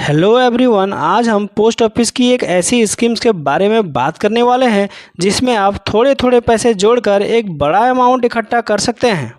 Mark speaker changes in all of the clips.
Speaker 1: Hello everyone, आज हम post office की एक ऐसी स्कीम्स के बारे में बात करने वाले हैं जिसमें आप थोड़े थोड़े पैसे जोड़कर एक बड़ा अमाउंट इकट्ठा कर सकते हैं।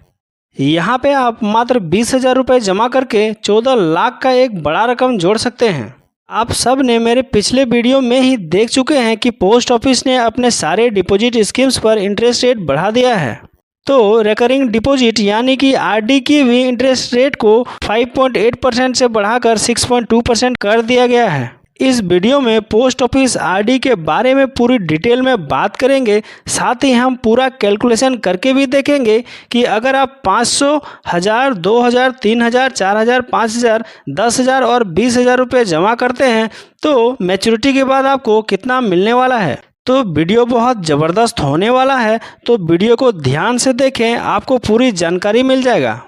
Speaker 1: यहाँ पे आप मात्र 20,000 रुपये जमा करके 14 लाख का एक बड़ा रकम जोड़ सकते हैं। आप सब ने मेरे पिछले वीडियो में ही देख चुके हैं कि पोस्ट ऑफिस ने अपने सारे डिपॉजिट स्कीम्स पर इंटरेस्ट रेट बढ़ा दिया है। तो रिकरिंग डिपॉजिट यानी कि आरडी की भी इंटरेस्ट रेट को 5.8% से बढ़ाकर 6.2% कर दिया गया है। इस वीडियो में पोस्ट ऑफिस आरडी के बारे में पूरी डिटेल में बात करेंगे, साथ ही हम पूरा कैलकुलेशन करके भी देखेंगे कि अगर आप 500, 1000, 2000, 3000, 4000, 5000, 10,000 और 20,000 रुपये जमा करते हैं तो मैच्योरिटी के बाद आपको कितना मिलने वाला है। तो वीडियो बहुत ज़बरदस्त होने वाला है, तो वीडियो को ध्यान से देखें, आपको पूरी जानकारी मिल जाएगा।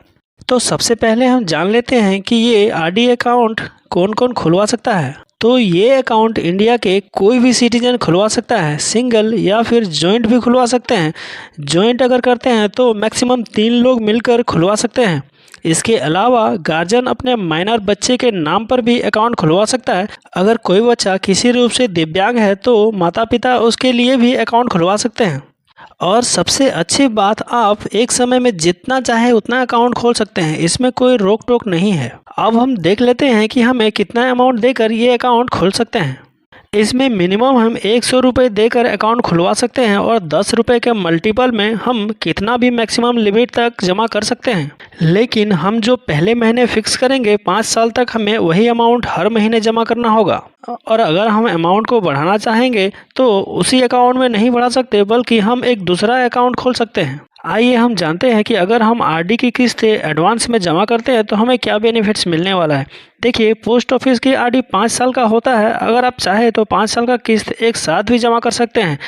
Speaker 1: तो सबसे पहले हम जान लेते हैं कि ये आरडी अकाउंट कौन कौन खुलवा सकता है। तो ये अकाउंट इंडिया के कोई भी सिटीजन खुलवा सकता है, सिंगल या फिर जॉइंट भी खुलवा सकते हैं। जॉइंट अगर करते हैं तो मैक्सिमम 3 लोग मिलकर खुलवा सकते हैं। इसके अलावा गार्जियन अपने माइनर बच्चे के नाम पर भी अकाउंट खुलवा सकता है। अगर कोई बच्चा किसी रूप से दिव्यांग है तो माता पिता उसके लिए भी अकाउंट खुलवा सकते हैं। और सबसे अच्छी बात, आप एक समय में जितना चाहे उतना अकाउंट खोल सकते हैं, इसमें कोई रोक टोक नहीं है। अब हम देख लेते हैं कि हमें कितना अमाउंट देकर ये अकाउंट खोल सकते हैं। इसमें मिनिमम हम 100 रुपये देकर अकाउंट खुलवा सकते हैं और 10 रुपये के मल्टीपल में हम कितना भी मैक्सिमम लिमिट तक जमा कर सकते हैं। लेकिन हम जो पहले महीने फिक्स करेंगे 5 साल तक हमें वही अमाउंट हर महीने जमा करना होगा। और अगर हम अमाउंट को बढ़ाना चाहेंगे तो उसी अकाउंट में नहीं बढ़ा सकते, बल्कि हम एक दूसरा अकाउंट खोल सकते हैं। आइए हम जानते हैं कि अगर हम आरडी की किस्त एडवांस में जमा करते हैं तो हमें क्या बेनिफिट्स मिलने वाला है। देखिए, पोस्ट ऑफिस की आरडी 5 साल का होता है। अगर आप चाहे तो 5 साल का किस्त एक साथ भी जमा कर सकते हैं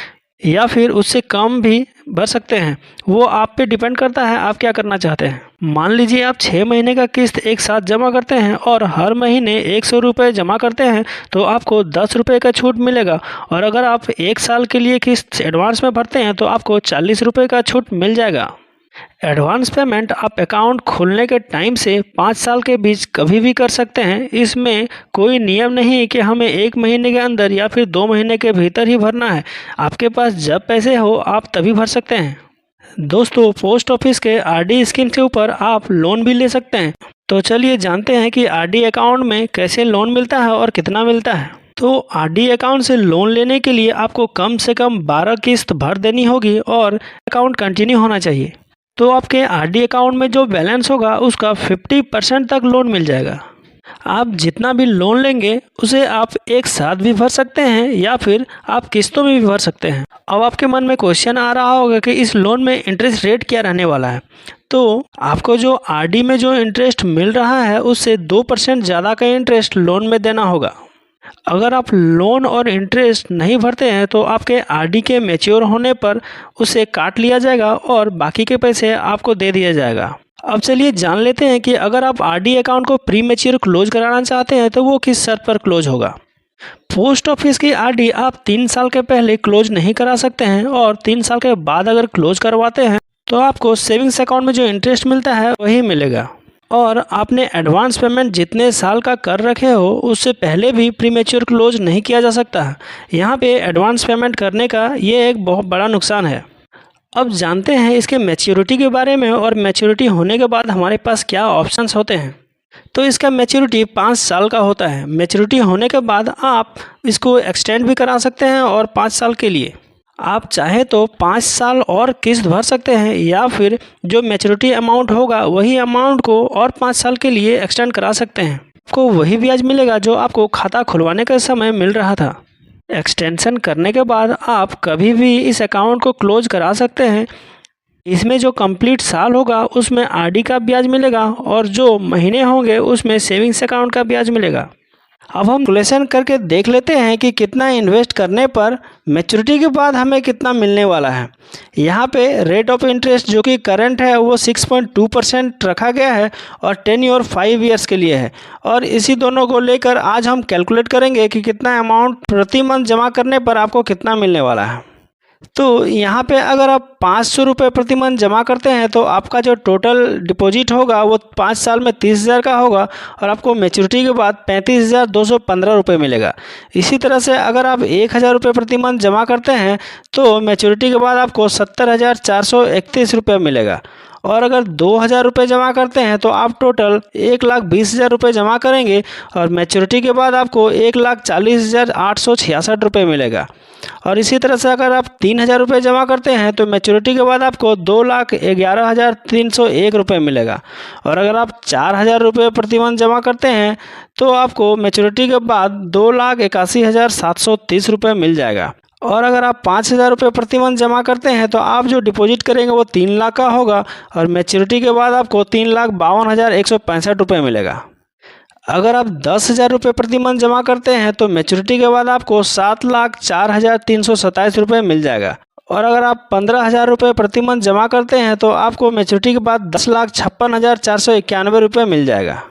Speaker 1: या फिर उससे कम भी भर सकते हैं। वो आप पे डिपेंड करता है आप क्या करना चाहते हैं। मान लीजिए आप 6 महीने का किस्त एक साथ जमा करते हैं और हर महीने 100 रुपये जमा करते हैं तो आपको 10 रुपये का छूट मिलेगा। और अगर आप 1 साल के लिए किस्त एडवांस में भरते हैं तो आपको 40 रुपये का छूट मिल जाएगा। एडवांस पेमेंट आप अकाउंट खोलने के टाइम से 5 साल के बीच कभी भी कर सकते हैं। इसमें कोई नियम नहीं कि हमें 1 महीने के अंदर या फिर 2 महीने के भीतर ही भरना है। आपके पास जब पैसे हो आप तभी भर सकते हैं। दोस्तों, पोस्ट ऑफिस के आरडी स्कीम के ऊपर आप लोन भी ले सकते हैं। तो चलिए जानते हैं कि आरडी अकाउंट में कैसे लोन मिलता है और कितना मिलता है। तो आरडी अकाउंट से लोन लेने के लिए आपको कम से कम 12 किस्त भर देनी होगी और अकाउंट कंटिन्यू होना चाहिए। तो आपके आरडी अकाउंट में जो बैलेंस होगा उसका 50% तक लोन मिल जाएगा। आप जितना भी लोन लेंगे उसे आप एक साथ भी भर सकते हैं या फिर आप किस्तों में भी भर सकते हैं। अब आपके मन में क्वेश्चन आ रहा होगा कि इस लोन में इंटरेस्ट रेट क्या रहने वाला है। तो आपको जो आरडी में जो इंटरेस्ट मिल रहा है उससे 2% ज़्यादा का इंटरेस्ट लोन में देना होगा। अगर आप लोन और इंटरेस्ट नहीं भरते हैं तो आपके आरडी के मैच्योर होने पर उसे काट लिया जाएगा और बाकी के पैसे आपको दे दिया जाएगा। अब चलिए जान लेते हैं कि अगर आप आरडी अकाउंट को प्री मैच्योर क्लोज कराना चाहते हैं तो वो किस शर्त पर क्लोज होगा। पोस्ट ऑफिस की आरडी आप 3 साल के पहले क्लोज नहीं करा सकते हैं और 3 साल के बाद अगर क्लोज करवाते हैं तो आपको सेविंग्स अकाउंट में जो इंटरेस्ट मिलता है वही मिलेगा। और आपने एडवांस पेमेंट जितने साल का कर रखे हो उससे पहले भी प्रीमेच्योर क्लोज नहीं किया जा सकता है। यहाँ पे एडवांस पेमेंट करने का ये एक बहुत बड़ा नुकसान है। अब जानते हैं इसके मैच्योरिटी के बारे में और मैच्योरिटी होने के बाद हमारे पास क्या ऑप्शंस होते हैं। तो इसका मैच्योरिटी 5 साल का होता है। मैच्योरिटी होने के बाद आप इसको एक्सटेंड भी करा सकते हैं और 5 साल के लिए आप चाहे तो 5 साल और किस्त भर सकते हैं या फिर जो मैच्योरिटी अमाउंट होगा वही अमाउंट को और 5 साल के लिए एक्सटेंड करा सकते हैं। आपको वही ब्याज मिलेगा जो आपको खाता खुलवाने के समय मिल रहा था। एक्सटेंशन करने के बाद आप कभी भी इस अकाउंट को क्लोज करा सकते हैं। इसमें जो कंप्लीट साल होगा उसमें आरडी का ब्याज मिलेगा और जो महीने होंगे उसमें सेविंग्स अकाउंट का ब्याज मिलेगा। अब हम कैलकुलेशन करके देख लेते हैं कि कितना इन्वेस्ट करने पर मैच्योरिटी के बाद हमें कितना मिलने वाला है। यहाँ पे रेट ऑफ इंटरेस्ट जो कि करंट है वो 6.2% रखा गया है और 10 और 5 ईयर्स के लिए है। और इसी दोनों को लेकर आज हम कैलकुलेट करेंगे कि कितना अमाउंट प्रति मंथ जमा करने पर आपको कितना मिलने वाला है। तो यहाँ पे अगर आप 500 रुपये प्रति मंथ जमा करते हैं तो आपका जो टोटल डिपॉजिट होगा वो 5 साल में 30,000 का होगा और आपको मैच्योरिटी के बाद 35,215 रुपये मिलेगा। इसी तरह से अगर आप 1,000 रुपये प्रति मंथ जमा करते हैं तो मैच्योरिटी के बाद आपको 70,431 रुपये मिलेगा। और अगर 2,000 रुपये जमा करते हैं तो आप टोटल 1,20,000 रुपये जमा करेंगे और मैच्योरिटी के बाद आपको 1,40,866 रुपये मिलेगा। और इसी तरह से अगर आप 3,000 रुपये जमा करते हैं तो मैच्योरिटी के बाद आपको 2,11,301 रुपये मिलेगा। और अगर आप 4,000 रुपये प्रति मंथ जमा करते हैं तो आपको मैच्योरिटी के बाद 2,81,730 रुपये मिल जाएगा। और अगर आप 5,000 रुपये प्रति मंथ जमा करते हैं तो आप जो डिपॉजिट करेंगे वो 3 लाख का होगा और मैच्योरिटी के बाद आपको 3,52,165 रुपये मिलेगा। अगर आप 10,000 रुपये प्रति मंथ जमा करते हैं तो मैच्योरिटी के बाद आपको 7,04,327 रुपये मिल जाएगा। और अगर आप 15,000 रुपये प्रति मंथ जमा करते हैं तो आपको मैच्योरिटी के बाद 10,56,491 रुपये मिल जाएगा।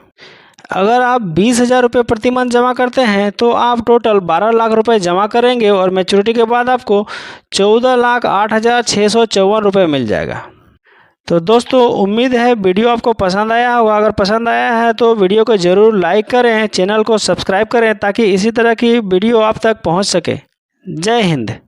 Speaker 1: अगर आप 20,000 रुपये प्रति मंथ जमा करते हैं तो आप टोटल 12 लाख रुपए जमा करेंगे और मैच्योरिटी के बाद आपको 14,08,654 रुपये मिल जाएगा। तो दोस्तों उम्मीद है वीडियो आपको पसंद आया होगा। अगर पसंद आया है तो वीडियो को ज़रूर लाइक करें, चैनल को सब्सक्राइब करें ताकि इसी तरह की वीडियो आप तक पहुंच सके। जय हिंद।